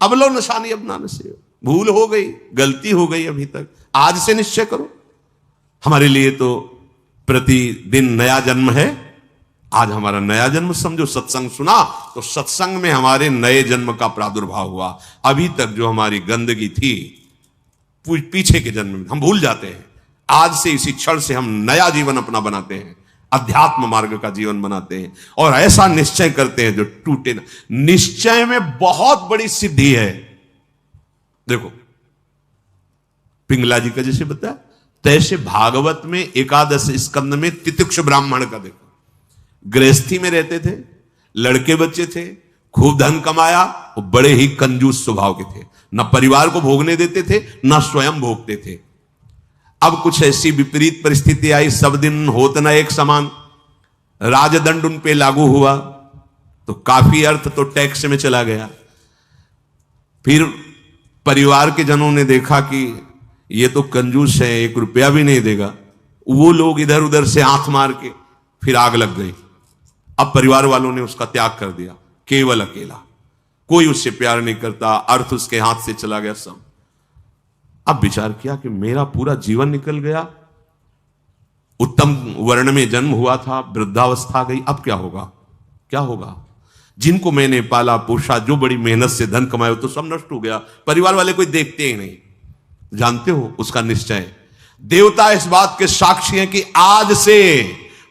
अबलो नशानी अब नान से, भूल हो गई, गलती हो गई अभी तक, आज से निश्चय करो। हमारे लिए तो प्रतिदिन नया जन्म है। आज हमारा नया जन्म समझो, सत्संग सुना तो सत्संग में हमारे नए जन्म का प्रादुर्भाव हुआ। अभी तक जो हमारी गंदगी थी पीछे के जन्म में हम भूल जाते हैं। आज से इसी क्षण से हम नया जीवन अपना बनाते हैं, अध्यात्म मार्ग का जीवन बनाते हैं और ऐसा निश्चय करते हैं जो टूटे ना। निश्चय में बहुत बड़ी सिद्धि है। देखो पिंगला जी का जैसे बताया, तैसे भागवत में एकादश स्कंद में तितिक्ष ब्राह्मण का देखो, गृहस्थी में रहते थे, लड़के बच्चे थे, खूब धन कमाया, वो बड़े ही कंजूस स्वभाव के थे, न परिवार को भोगने देते थे न स्वयं भोगते थे। अब कुछ ऐसी विपरीत परिस्थिति आई, सब दिन होत न एक समान, राजदंड उन पे लागू हुआ तो काफी अर्थ तो टैक्स में चला गया। फिर परिवार के जनों ने देखा कि ये तो कंजूस है, 1 रुपया भी नहीं देगा। वो लोग इधर उधर से आंख मार के फिर आग लग गई। अब परिवार वालों ने उसका त्याग कर दिया, केवल अकेला, कोई उससे प्यार नहीं करता, अर्थ उसके हाथ से चला गया सब। अब विचार किया कि मेरा पूरा जीवन निकल गया, उत्तम वर्ण में जन्म हुआ था, वृद्धावस्था गई, अब क्या होगा, क्या होगा? जिनको मैंने पाला पोषा, जो बड़ी मेहनत से धन कमाया, तो सब नष्ट हो गया। परिवार वाले कोई देखते ही नहीं। जानते हो उसका निश्चय, देवता इस बात के साक्षी हैं कि आज से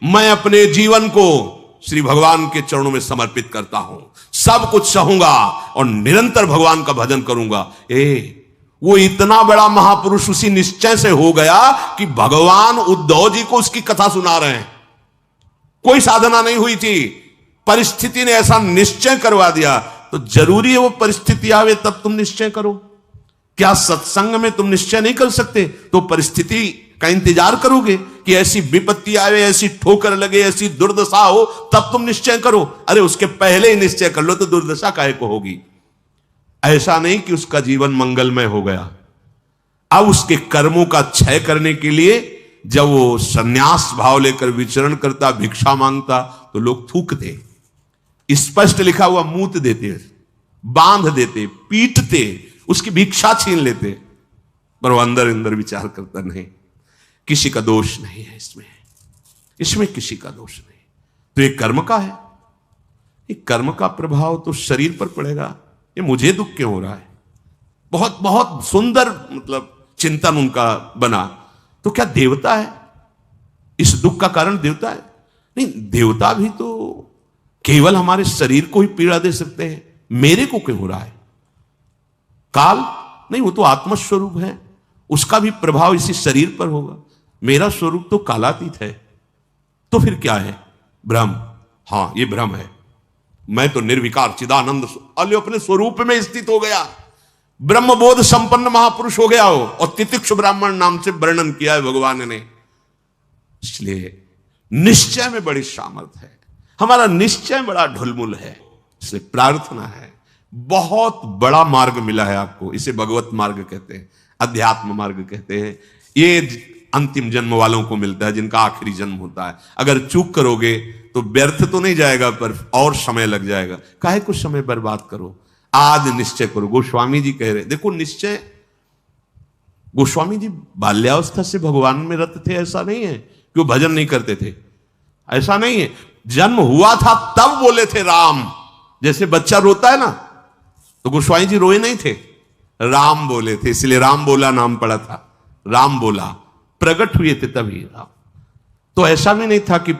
मैं अपने जीवन को श्री भगवान के चरणों में समर्पित करता हूं, सब कुछ सहूंगा और निरंतर भगवान का भजन करूंगा। वो इतना बड़ा महापुरुष उसी निश्चय से हो गया कि भगवान उद्धव जी को उसकी कथा सुना रहे हैं। कोई साधना नहीं हुई थी, परिस्थिति ने ऐसा निश्चय करवा दिया। तो जरूरी है वो परिस्थिति आवे तब तुम निश्चय करो। क्या सत्संग में तुम निश्चय नहीं कर सकते तो परिस्थिति का इंतजार करोगे कि ऐसी विपत्ति आवे, ऐसी ठोकर लगे, ऐसी दुर्दशा हो तब तुम निश्चय करो? अरे उसके पहले ही निश्चय कर लो तो दुर्दशा काहे को होगी। ऐसा नहीं कि उसका जीवन मंगलमय हो गया। अब उसके कर्मों का क्षय करने के लिए जब वो संन्यास भाव लेकर विचरण करता, भिक्षा मांगता, तो लोग थूकते, स्पष्ट लिखा हुआ मूत देते, बांध देते, पीटते, उसकी भिक्षा छीन लेते। पर वो अंदर अंदर विचार करता नहीं, किसी का दोष नहीं है इसमें किसी का दोष नहीं। तो ये कर्म का है, ये कर्म का प्रभाव तो शरीर पर पड़ेगा। ये मुझे दुख क्यों हो रहा है? बहुत बहुत सुंदर मतलब चिंतन उनका बना। तो क्या देवता है? इस दुख का कारण देवता है? नहीं, देवता भी तो केवल हमारे शरीर को ही पीड़ा दे सकते हैं। मेरे को क्यों हो रहा है? काल नहीं, वो तो आत्मस्वरूप है, उसका भी प्रभाव इसी शरीर पर होगा। मेरा स्वरूप तो कालातीत है। तो फिर क्या है? भ्रम। हां, ये भ्रम है। मैं तो निर्विकार चिदानंद अपने स्वरूप में स्थित हो गया, ब्रह्मबोध संपन्न महापुरुष हो गया हो। और तितिक्ष ब्राह्मण नाम से वर्णन किया है भगवान ने। इसलिए निश्चय में बड़ी सामर्थ्य है। हमारा निश्चय बड़ा ढुलमुल है। इसलिए प्रार्थना है, बहुत बड़ा मार्ग मिला है आपको। इसे भगवत मार्ग कहते हैं, अध्यात्म मार्ग कहते हैं। ये अंतिम जन्म वालों को मिलता है, जिनका आखिरी जन्म होता है। अगर चूक करोगे तो व्यर्थ तो नहीं जाएगा, पर और समय लग जाएगा। काहे कुछ समय बर्बाद करो, आज निश्चय करो। गोस्वामी जी कह रहे, देखो निश्चय, गोस्वामी जी बाल्यावस्था से भगवान में रत थे, ऐसा नहीं है कि वो भजन नहीं करते थे, ऐसा नहीं है। जन्म हुआ था तब बोले थे राम। जैसे बच्चा रोता है ना, तो गोस्वामी जी रोए नहीं थे, राम बोले थे, इसलिए राम बोला नाम पड़ा था। राम बोला, प्रकट हुए थे तभी राम। तो ऐसा भी नहीं था कि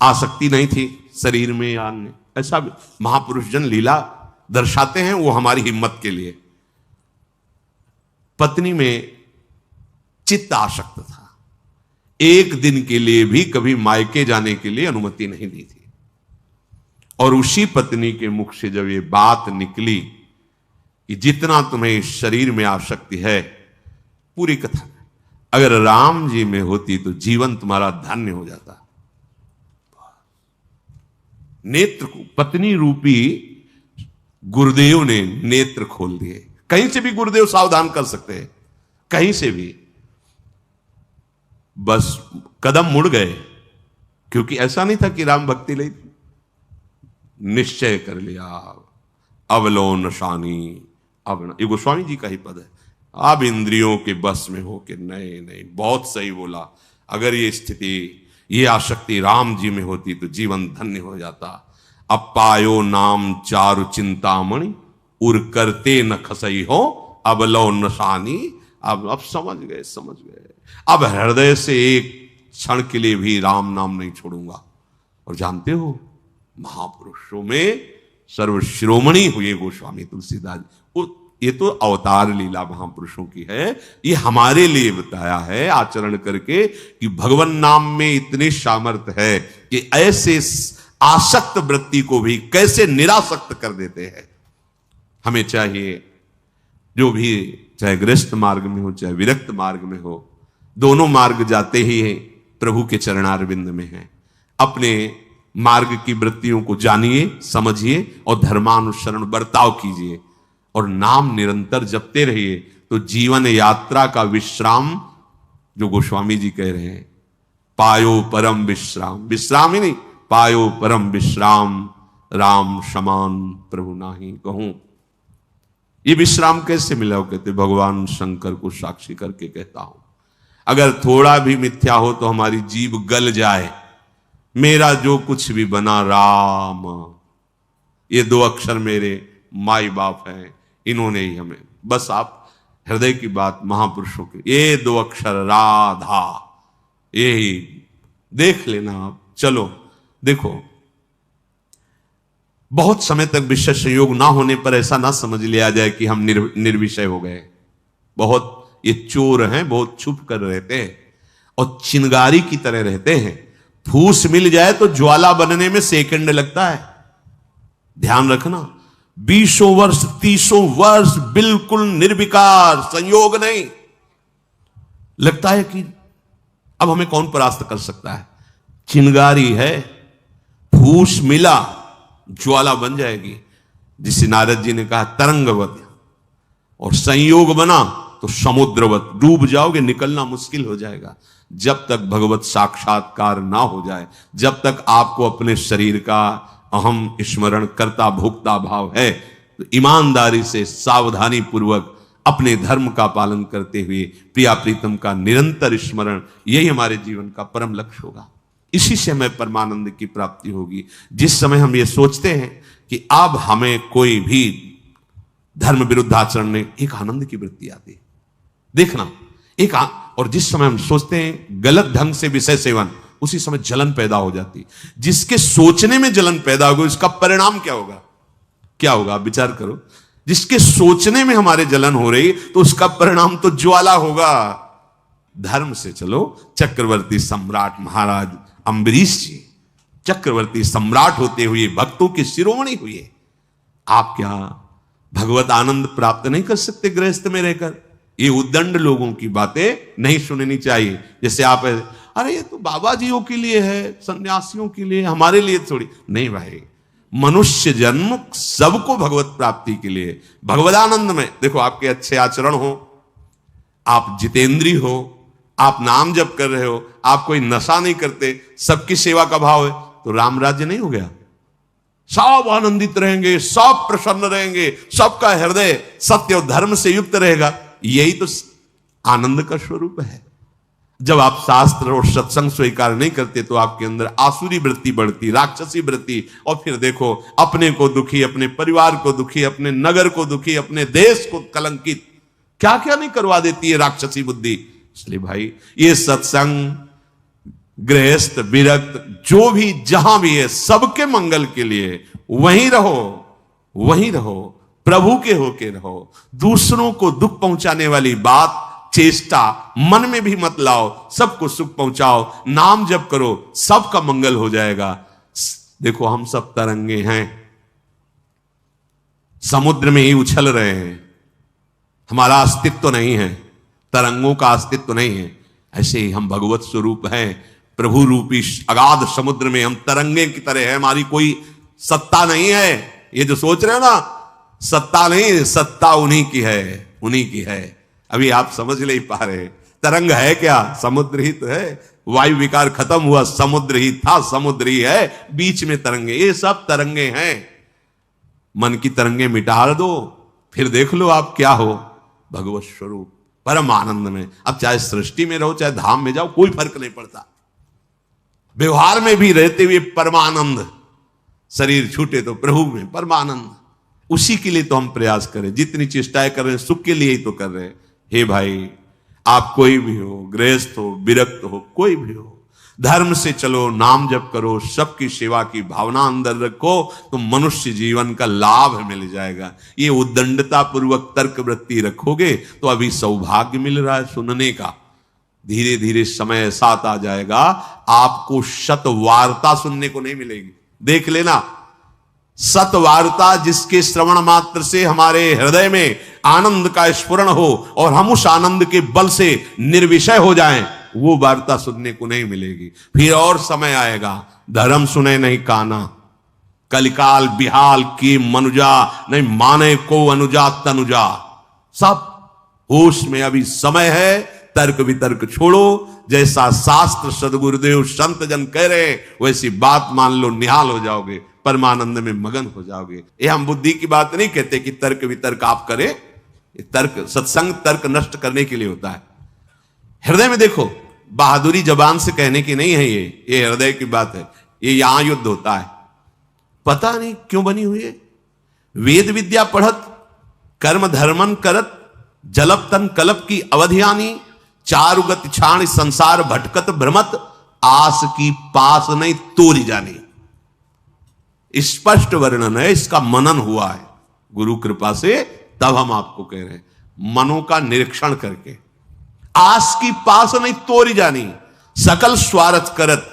आसक्ति नहीं थी शरीर में या अन्य, ऐसा भी महापुरुष जन लीला दर्शाते हैं, वो हमारी हिम्मत के लिए। पत्नी में चित्त आसक्त था, एक दिन के लिए भी कभी मायके जाने के लिए अनुमति नहीं दी थी। और उसी पत्नी के मुख से जब ये बात निकली कि जितना तुम्हें इस शरीर में आसक्ति है, पूरी कथा अगर राम जी में होती तो जीवन तुम्हारा धन्य हो जाता। नेत्र को पत्नी रूपी गुरुदेव ने नेत्र खोल दिए। कहीं से भी गुरुदेव सावधान कर सकते हैं, कहीं से भी। बस कदम मुड़ गए, क्योंकि ऐसा नहीं था कि राम भक्ति ली, निश्चय कर लिया, अवलो नशानी अब ये गोस्वामी जी का ही पद है, अब इंद्रियों के बस में हो के नहीं नहीं, बहुत सही बोला। अगर ये स्थिति, ये आसक्ति राम जी में होती तो जीवन धन्य हो जाता। अब पायो नाम चारु चिंतामणि, उर करते न खसई हो, अब लो नशानी। अब समझ गए, समझ गए। अब हृदय से एक क्षण के लिए भी राम नाम नहीं छोड़ूंगा। और जानते हो, महापुरुषों में सर्वशिरोमणि हुए गोस्वामी तुलसीदास जी। ये तो अवतार लीला महापुरुषों की है, ये हमारे लिए बताया है आचरण करके कि भगवान नाम में इतनी सामर्थ्य है कि ऐसे आसक्त वृत्ति को भी कैसे निरासक्त कर देते हैं। हमें चाहिए जो भी, चाहे गृहस्थ मार्ग में हो चाहे विरक्त मार्ग में हो, दोनों मार्ग जाते ही हैं प्रभु के चरणारविंद में हैं। अपने मार्ग की वृत्तियों को जानिए, समझिए और धर्मानुसरण बर्ताव कीजिए और नाम निरंतर जपते रहिए। तो जीवन यात्रा का विश्राम, जो गोस्वामी जी कह रहे हैं, पायो परम विश्राम, विश्राम ही नहीं, पायो परम विश्राम, राम समान प्रभु नाही कहूं। ये विश्राम कैसे मिला? वो कहते भगवान शंकर को साक्षी करके कहता हूं। अगर थोड़ा भी मिथ्या हो तो हमारी जीभ गल जाए, मेरा जो कुछ भी बना राम, ये दो अक्षर मेरे माई बाप हैं, इन्होंने ही हमें, बस आप हृदय की बात महापुरुषों के, ये दो अक्षर राधा, यही देख लेना आप। चलो देखो, बहुत समय तक विषय संयोग ना होने पर ऐसा ना समझ लिया जाए कि हम निर्विषय हो गए। बहुत ये चोर हैं, बहुत छुप कर रहते हैं और चिंगारी की तरह रहते हैं। फूस मिल जाए तो ज्वाला बनने में सेकंड लगता है। ध्यान रखना, 20 वर्ष 30 वर्ष बिल्कुल निर्विकार, संयोग नहीं। लगता है कि अब हमें कौन परास्त कर सकता है। चिंगारी है, फूस मिला ज्वाला बन जाएगी। जिसे नारद जी ने कहा तरंगवत, और संयोग बना तो समुद्रवत, डूब जाओगे, निकलना मुश्किल हो जाएगा। जब तक भगवत साक्षात्कार ना हो जाए, जब तक आपको अपने शरीर का अहम स्मरण करता भोक्ता भाव है, तो ईमानदारी से सावधानी पूर्वक अपने धर्म का पालन करते हुए प्रिया प्रीतम का निरंतर स्मरण, यही हमारे जीवन का परम लक्ष्य होगा। इसी से हमें परमानंद की प्राप्ति होगी। जिस समय हम ये सोचते हैं कि अब हमें कोई भी धर्म विरुद्ध आचरण नहीं, एक आनंद की वृत्ति आती है। देखना, और जिस समय हम सोचते हैं गलत ढंग से विषय सेवन, उसी समय जलन पैदा हो जाती। जिसके सोचने में जलन पैदा होगी, उसका परिणाम क्या होगा? क्या होगा? आप विचार करो। जिसके सोचने में हमारे जलन हो रही, तो उसका परिणाम तो ज्वाला होगा। धर्म से चलो, चक्रवर्ती सम्राट महाराज अम्बरीश जी चक्रवर्ती सम्राट होते हुए भक्तों के शिरोमणि हुए। आप क्या भगवत आनंद प्राप्त नहीं कर सकते गृहस्थ में रहकर? ये उद्दंड लोगों की बातें नहीं सुननी चाहिए। जैसे आप, अरे ये तो बाबा जियों के लिए है, सन्यासियों के लिए, हमारे लिए थोड़ी नहीं। भाई, मनुष्य जन्म सबको भगवत प्राप्ति के लिए, भगवदानंद में। देखो, आपके अच्छे आचरण हो, आप जितेंद्री हो, आप नाम जप कर रहे हो, आप कोई नशा नहीं करते, सबकी सेवा का भाव है, तो राम राज्य नहीं हो गया? सब आनंदित रहेंगे, सब प्रसन्न रहेंगे, सबका हृदय सत्य और धर्म से युक्त रहेगा। यही तो आनंद का स्वरूप है। जब आप शास्त्र और सत्संग स्वीकार नहीं करते तो आपके अंदर आसुरी वृत्ति बढ़ती, राक्षसी वृत्ति, और फिर देखो अपने को दुखी, अपने परिवार को दुखी, अपने नगर को दुखी, अपने देश को कलंकित, क्या क्या नहीं करवा देती है राक्षसी बुद्धि। इसलिए भाई, ये सत्संग, गृहस्थ, विरक्त, जो भी जहां भी है, सबके मंगल के लिए वहीं रहो, वहीं रहो, प्रभु के होके रहो। दूसरों को दुख पहुंचाने वाली बात, चेष्टा मन में भी मत लाओ। सबको सुख पहुंचाओ, नाम जप करो, सबका मंगल हो जाएगा। देखो, हम सब तरंगे हैं, समुद्र में ही उछल रहे हैं, हमारा अस्तित्व नहीं है, तरंगों का अस्तित्व नहीं है। ऐसे ही हम भगवत स्वरूप हैं, प्रभु रूपी अगाध समुद्र में हम तरंगे की तरह है, हमारी कोई सत्ता नहीं है। ये जो सोच रहे हो ना, सत्ता नहीं, सत्ता उन्हीं की है, उन्हीं की है। अभी आप समझ नहीं पा रहे। तरंग है क्या? समुद्र ही तो है। वायु विकार खत्म हुआ, समुद्र ही था, समुद्र ही है, बीच में तरंगे, ये सब तरंगे हैं। मन की तरंगे मिटा दो, फिर देख लो आप क्या हो, भगवत स्वरूप परम आनंद में। अब चाहे सृष्टि में रहो चाहे धाम में जाओ, कोई फर्क नहीं पड़ता। व्यवहार में भी रहते हुए परमानंद, शरीर छूटे तो प्रभु में परमानंद। उसी के लिए तो हम प्रयास करें, जितनी चेष्टाएं कर रहे हैं सुख के लिए ही तो कर रहे हैं। हे भाई, आप कोई भी हो, गृहस्थ हो, विरक्त हो, कोई भी हो, धर्म से चलो, नाम जप करो, सबकी सेवा की भावना अंदर रखो, तो मनुष्य जीवन का लाभ मिल जाएगा। ये उद्दंडता पूर्वक तर्क वृत्ति रखोगे तो अभी सौभाग्य मिल रहा है सुनने का, धीरे धीरे समय साथ आ जाएगा, आपको शतवार्ता सुनने को नहीं मिलेगी। देख लेना, सतवार्ता जिसके श्रवण मात्र से हमारे हृदय में आनंद का स्फुरण हो और हम उस आनंद के बल से निर्विषय हो जाएं, वो वार्ता सुनने को नहीं मिलेगी। फिर और समय आएगा, धर्म सुने नहीं काना, कलिकाल बिहाल की मनुजा, नहीं माने को अनुजा तनुजा। सब होश में अभी समय है, तर्क वितर्क छोड़ो, जैसा शास्त्र सदगुरुदेव संत जन कह रहे वैसी बात मान लो, निहाल हो जाओगे, परमानंद में मगन हो जाओगे। ये हम बुद्धि की बात नहीं कहते कि तर्क वितर्क आप करें, तर्क सत्संग तर्क नष्ट करने के लिए होता है। हृदय में देखो, बहादुरी जबान से कहने की नहीं है, ये हृदय की बात है। ये यहां युद्ध होता है, पता नहीं क्यों बनी हुई है। वेद विद्या पढ़त, कर्म धर्मन करत, जलप तन कलप की अवधियानी, चारुगत छाण संसार भटकत भ्रमत, आस की पास नहीं तोरी जानी। स्पष्ट वर्णन है, इसका मनन हुआ है गुरु कृपा से, तब हम आपको कह रहे हैं, मनो का निरीक्षण करके। आस की पास नहीं तोरी जानी, सकल स्वार्थ करत,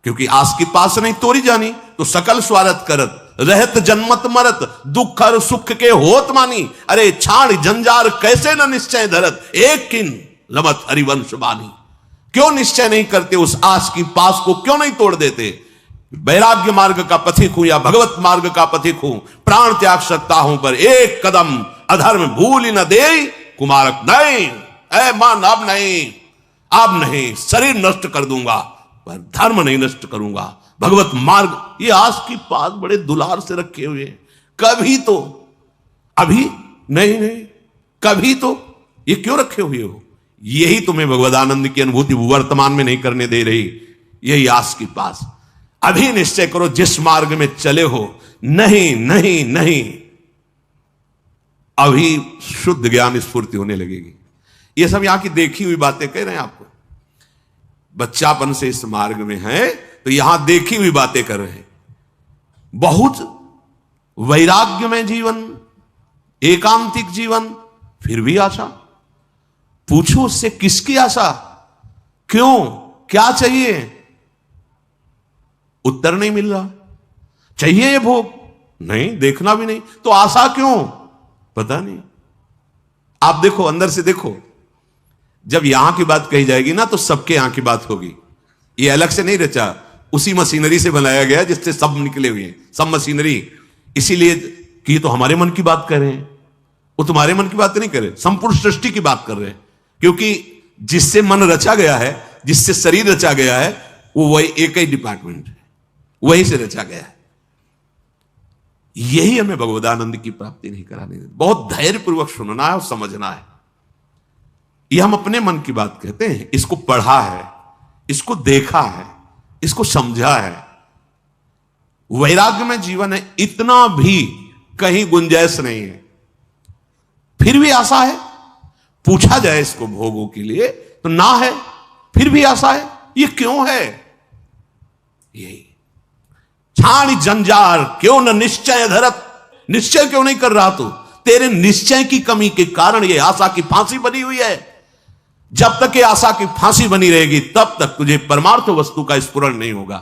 क्योंकि आस की पास नहीं तोरी जानी तो सकल स्वार्थ करत, रहत जन्मत मरत, दुख और सुख के होत मानी। अरे छाड़ जंजार कैसे न निश्चय धरत, एक किन लमत हरिवंश बानी। क्यों निश्चय नहीं करते, उस आस की पास को क्यों नहीं तोड़ देते? वैराग्य मार्ग का पथिक हूं या भगवत मार्ग का पथिक हूं, प्राण त्याग सकता हूं पर एक कदम अधर्म भूल न दे कुमारक नहीं। ऐ मन अब नहीं, अब नहीं, शरीर नष्ट कर दूंगा पर धर्म नहीं नष्ट करूंगा। भगवत मार्ग, ये आस की पास बड़े दुलार से रखे हुए, कभी तो अभी नहीं नहीं, कभी तो ये क्यों रखे हुए हो? यही तुम्हें भगवदानंद की अनुभूति वर्तमान में नहीं करने दे रही, यही आस की पास। अभी निश्चय करो जिस मार्ग में चले हो, नहीं नहीं नहीं, अभी शुद्ध ज्ञान स्फूर्ति होने लगेगी। ये सब यहां की देखी हुई बातें कह रहे हैं आपको। बच्चापन से इस मार्ग में है तो यहां देखी हुई बातें कर रहे हैं। बहुत वैराग्य में जीवन, एकांतिक जीवन, फिर भी आशा। पूछो उससे किसकी आशा, क्यों, क्या चाहिए? उत्तर नहीं मिल रहा। चाहिए ये भोग? नहीं, देखना भी नहीं, तो आशा क्यों? पता नहीं। आप देखो, अंदर से देखो, जब यहां की बात कही जाएगी ना तो सबके यहां की बात होगी। ये अलग से नहीं रचा, उसी मशीनरी से बनाया गया जिससे सब निकले हुए हैं, सब मशीनरी। इसीलिए कि ये तो हमारे मन की बात कर रहे हैं, वो तुम्हारे मन की बात नहीं कर रहे, संपूर्ण सृष्टि की बात कर रहे हैं। क्योंकि जिससे मन रचा गया है, जिससे शरीर रचा गया है, वो वही एक ही डिपार्टमेंट है, वहीं से रचा गया है। यही हमें भगवदानंद की प्राप्ति नहीं कराने देती। बहुत धैर्यपूर्वक सुनना है और समझना है। यह हम अपने मन की बात कहते हैं, इसको पढ़ा है, इसको देखा है, इसको समझा है। वैराग्य में जीवन है, इतना भी कहीं गुंजाइश नहीं है, फिर भी आशा है। पूछा जाए इसको भोगों के लिए तो ना है, फिर भी आशा है। ये क्यों है? यही छाणी जंजार क्यों न निश्चय धरत, निश्चय क्यों नहीं कर रहा तू? तेरे निश्चय की कमी के कारण ये आशा की फांसी बनी हुई है। जब तक ये आशा की फांसी बनी रहेगी तब तक तुझे परमार्थ वस्तु का स्फुरण नहीं होगा।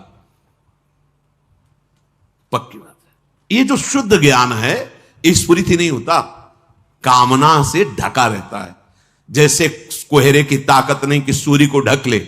पक्की बात है। ये जो शुद्ध ज्ञान है स्फुरित ही नहीं होता, कामना से ढका रहता है। जैसे कोहरे की ताकत नहीं कि सूर्य को ढक ले,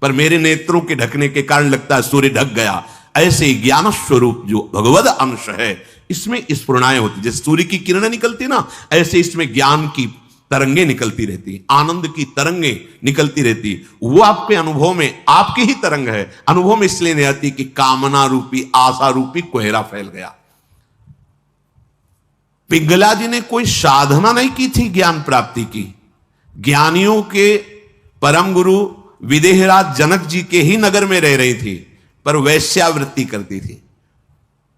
पर मेरे नेत्रों के ढकने के कारण लगता है सूर्य ढक गया। ऐसे ही ज्ञान स्वरूप जो भगवद अंश है, इसमें स्फुरणाएं होती, जैसे सूर्य की किरणें निकलती ना, ऐसे इसमें ज्ञान की तरंगे निकलती रहती, आनंद की तरंगे निकलती रहती। वो आपके अनुभव में आपकी ही तरंग है, अनुभव में इसलिए नहीं आती कि कामना रूपी, आशा रूपी कोहरा फैल गया। पिंगला जी ने कोई साधना नहीं की थी ज्ञान प्राप्ति की। ज्ञानियों के परम गुरु विदेहराज जनक जी के ही नगर में रह रही थी, पर वैश्यावृत्ति करती थी।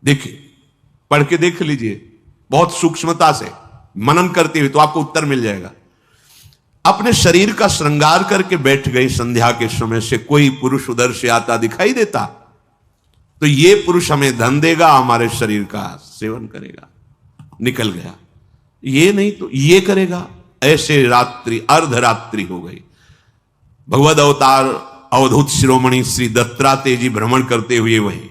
देखिए, पढ़ के देख लीजिए, बहुत सूक्ष्मता से मनन करते हुए तो आपको उत्तर मिल जाएगा। अपने शरीर का श्रृंगार करके बैठ गई। संध्या के समय से कोई पुरुष उधर से आता दिखाई देता तो ये पुरुष हमें धन देगा, हमारे शरीर का सेवन करेगा, निकल गया। ये नहीं तो ये करेगा। ऐसे रात्रि अर्धरात्रि हो गई। भगवद अवतार अवधूत शिरोमणि श्री दत्तात्रेय जी भ्रमण करते हुए वही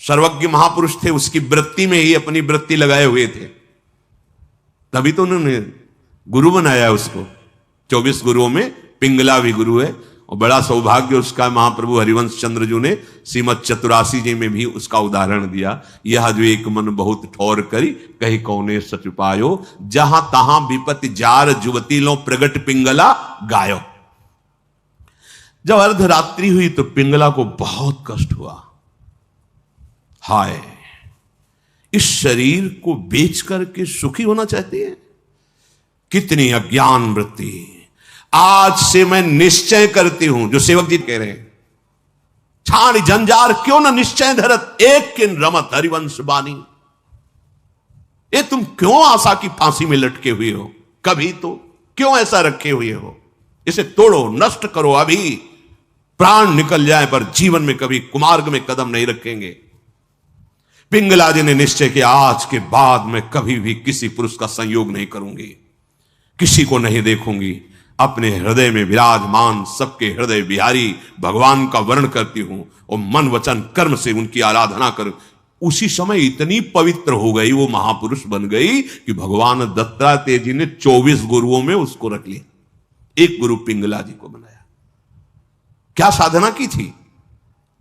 सर्वज्ञ महापुरुष थे, उसकी वृत्ति में ही अपनी वृत्ति लगाए हुए थे। तभी तो उन्होंने गुरु बनाया उसको। 24 गुरुओं में पिंगला भी गुरु है, और बड़ा सौभाग्य उसका महाप्रभु हरिवंश चंद्र जी ने श्रीमद चतुरासी जी में भी उसका उदाहरण दिया। यह जो एक मन बहुत ठौर करी, कही कौने सच पायो, जहां तहां विपत्ति जार जुवती लो प्रगट पिंगला गायो। जब अर्धरात्रि हुई तो पिंगला को बहुत कष्ट हुआ। हाय, इस शरीर को बेच करके सुखी होना चाहती है। कितनी अज्ञान वृत्ति। आज से मैं निश्चय करती हूं, जो सेवक जी कह रहे हैं, छाण जंजार क्यों ना निश्चय धरत, एक किन रमत हरिवंश बानी। ये तुम क्यों आशा की फांसी में लटके हुए हो? कभी तो क्यों ऐसा रखे हुए हो? इसे तोड़ो, नष्ट करो। अभी प्राण निकल जाए पर जीवन में कभी कुमार्ग में कदम नहीं रखेंगे। पिंगला जी ने निश्चय किया, आज के बाद मैं कभी भी किसी पुरुष का संयोग नहीं करूंगी, किसी को नहीं देखूंगी। अपने हृदय में विराजमान सबके हृदय बिहारी भगवान का वर्ण करती हूं और मन वचन कर्म से उनकी आराधना कर। उसी समय इतनी पवित्र हो गई, वो महापुरुष बन गई कि भगवान दत्तात्रेय जी ने 24 गुरुओं में उसको रख लिया, एक गुरु पिंगला जी को बनाया। क्या साधना की थी?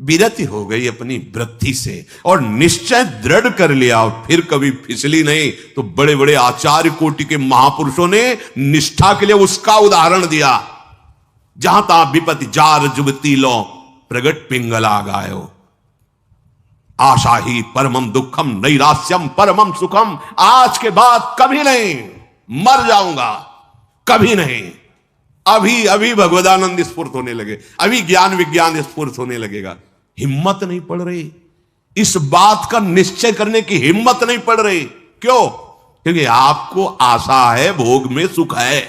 विरति हो गई अपनी वृत्ति से और निश्चय दृढ़ कर लिया, और फिर कभी फिसली नहीं। तो बड़े बड़े आचार्य कोटि के महापुरुषों ने निष्ठा के लिए उसका उदाहरण दिया। जहां तहां विपत्ति जार जुगती लो प्रगट पिंगला गायो। आशा ही परमम दुखम नैरास्यम परमम सुखम। आज के बाद कभी नहीं, मर जाऊंगा कभी नहीं। अभी अभी भगवदानंद स्फूर्त होने लगे, अभी ज्ञान विज्ञान स्फूर्त होने लगेगा। हिम्मत नहीं पड़ रही, इस बात का निश्चय करने की हिम्मत नहीं पड़ रही। क्यों? क्योंकि आपको आशा है, भोग में सुख है।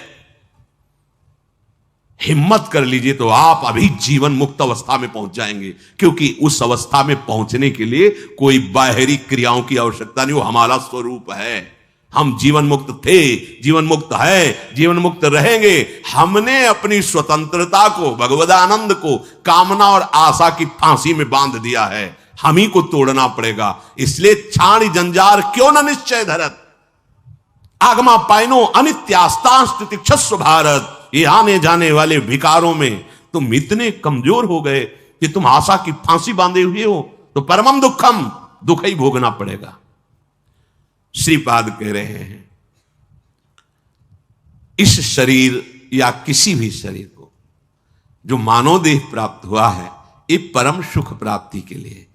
हिम्मत कर लीजिए तो आप अभी जीवन मुक्त अवस्था में पहुंच जाएंगे, क्योंकि उस अवस्था में पहुंचने के लिए कोई बाहरी क्रियाओं की आवश्यकता नहीं, वो हमारा स्वरूप है। हम जीवन मुक्त थे, जीवन मुक्त है, जीवन मुक्त रहेंगे। हमने अपनी स्वतंत्रता को, भगवदानंद को कामना और आशा की फांसी में बांध दिया है। हम ही को तोड़ना पड़ेगा। इसलिए छाणी जंजार क्यों न निश्चय धरत, आगमा पाइनो अनित्यास्तास्तितिक्षस्व भारत। ये आने जाने वाले विकारों में तुम इतने कमजोर हो गए कि तुम आशा की फांसी बांधे हुए हो, तो परमम दुखम, दुख ही भोगना पड़ेगा। श्रीपाद कह रहे हैं, इस शरीर या किसी भी शरीर को जो मानव देह प्राप्त हुआ है, ये परम सुख प्राप्ति के लिए।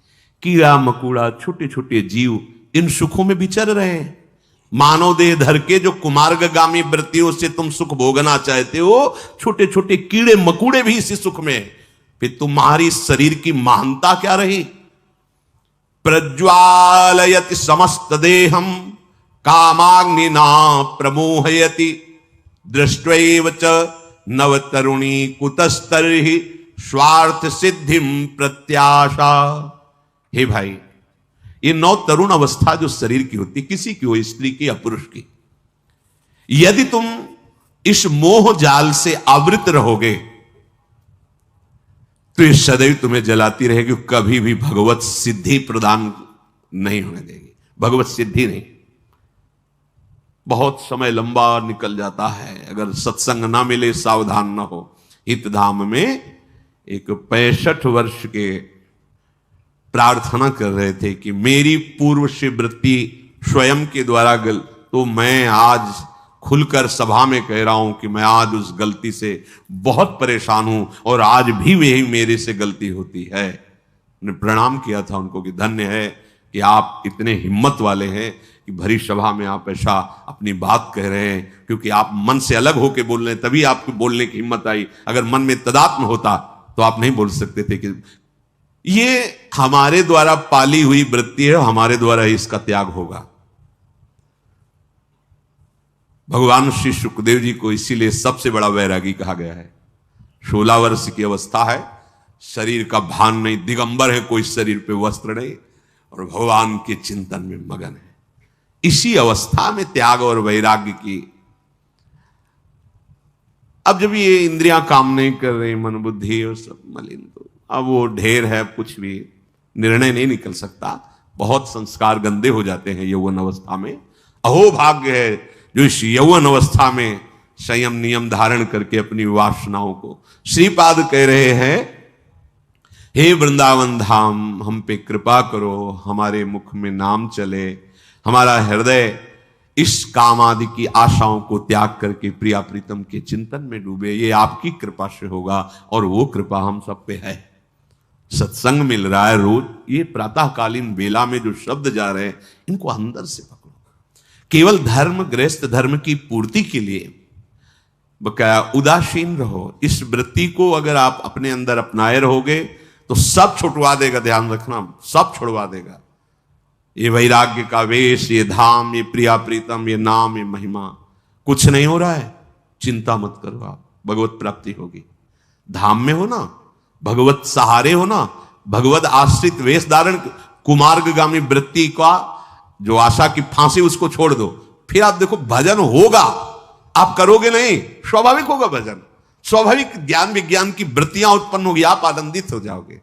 कीड़ा मकोड़ा छोटे छोटे जीव इन सुखों में विचर रहे हैं। मानव देह धर के जो कुमार्गगामी वृत्तियों से तुम सुख भोगना चाहते हो, छोटे छोटे कीड़े मकोड़े भी इसी सुख में। फिर तुम्हारी शरीर की महानता क्या रही? प्रज्वालयति समस्त देहम कामाग्निना प्रमोहयति दृष्ट्वैव च नवतरुणी कुतस्तर्हि स्वार्थ सिद्धिम प्रत्याशा। हे भाई, ये नौ तरुण अवस्था जो शरीर की होती, किसी की हो, स्त्री की या पुरुष की, यदि तुम इस मोह जाल से आवृत रहोगे तो ये सदैव तुम्हें जलाती रहेगी, कभी भी भगवत सिद्धि प्रदान नहीं होने देगी। भगवत सिद्धि नहीं। बहुत समय लंबा निकल जाता है अगर सत्संग ना मिले, सावधान ना हो। हितधाम में एक 65 वर्ष के प्रार्थना कर रहे थे कि मेरी पूर्व से वृत्ति स्वयं के द्वारा तो मैं आज खुलकर सभा में कह रहा हूं कि मैं आज उस गलती से बहुत परेशान हूं और आज भी वही मेरे से गलती होती है। मैंने प्रणाम किया था उनको कि धन्य है कि आप इतने हिम्मत वाले हैं कि भरी सभा में आप ऐसा अपनी बात कह रहे हैं, क्योंकि आप मन से अलग होकर बोल रहे हैं, तभी आपको बोलने की हिम्मत आई। अगर मन में तदात्म होता तो आप नहीं बोल सकते थे। कि ये हमारे द्वारा पाली हुई वृत्ति है, हमारे द्वारा ही इसका त्याग होगा। भगवान श्री सुखदेव जी को इसीलिए सबसे बड़ा वैरागी कहा गया है। 16 वर्ष की अवस्था है, शरीर का भान नहीं, दिगंबर है, कोई शरीर पे वस्त्र नहीं, और भगवान के चिंतन में मगन है। इसी अवस्था में त्याग और वैराग्य की। अब जब ये इंद्रियां काम नहीं कर रही, मन बुद्धि और सब मलिन, तो अब वो ढेर है, कुछ भी निर्णय नहीं निकल सकता। बहुत संस्कार गंदे हो जाते हैं यौवन अवस्था में। अहो भाग्य है जो इस यौवन अवस्था में संयम नियम धारण करके अपनी वासनाओं को। श्रीपाद कह रहे हैं, हे वृंदावन धाम, हम पे कृपा करो, हमारे मुख में नाम चले, हमारा हृदय इस काम आदि की आशाओं को त्याग करके प्रिया प्रीतम के चिंतन में डूबे। ये आपकी कृपा से होगा, और वो कृपा हम सब पे है। सत्संग मिल रहा है रोज, ये प्रातःकालीन बेला में जो शब्द जा रहे हैं, इनको अंदर से पकड़ो। केवल धर्म, गृहस्थ धर्म की पूर्ति के लिए बकाया उदासीन रहो। इस वृत्ति को अगर आप अपने अंदर अपनाए रहोगे तो सब छुटवा देगा। ध्यान रखना, सब छुड़वा देगा। ये वैराग्य का वेश, ये धाम, ये प्रिया प्रीतम, ये नाम, ये महिमा, कुछ नहीं हो रहा है, चिंता मत करो, आप भगवत प्राप्ति होगी। धाम में हो ना, भगवत सहारे हो ना, भगवत आश्रित वेश धारण, कुमार्गगामी वृत्ति का जो आशा की फांसी, उसको छोड़ दो। फिर आप देखो भजन होगा। आप करोगे नहीं, स्वाभाविक होगा भजन, स्वाभाविक ज्ञान विज्ञान की वृत्तियां उत्पन्न होगी, आप आनंदित हो जाओगे।